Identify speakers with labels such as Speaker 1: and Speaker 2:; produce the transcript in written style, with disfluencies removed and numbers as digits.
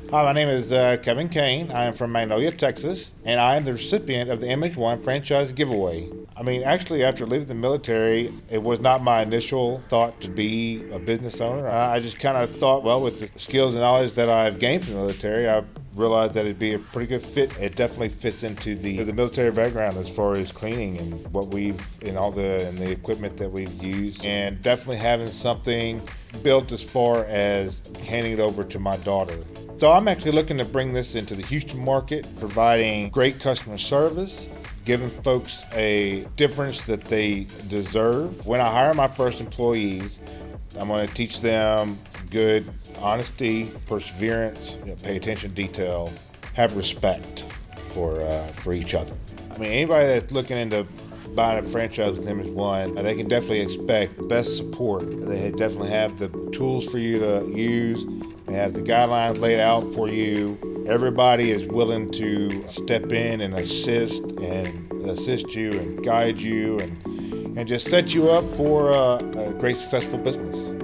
Speaker 1: Hi, my name is Kevin Kane. I am from Magnolia, Texas, and I am the recipient of the Image One franchise giveaway. Actually, after leaving the military, it was not my initial thought to be a business owner. I just kind of thought, well, with the skills and knowledge that I've gained from the military, I realized that it'd be a pretty good fit. It definitely fits into the military background as far as cleaning and what we've and the equipment that we've used, and definitely having something built as far as handing it over to my daughter. So I'm actually looking to bring this into the Houston market, providing great customer service, giving folks a difference that they deserve. When I hire my first employees, I'm going to teach them good honesty, perseverance, pay attention to detail, have respect for each other. Anybody that's looking into buying a franchise with Image One, they can definitely expect the best support. They definitely have the tools for you to use. They have the guidelines laid out for you. Everybody is willing to step in and assist you and guide you and just set you up for a great successful business.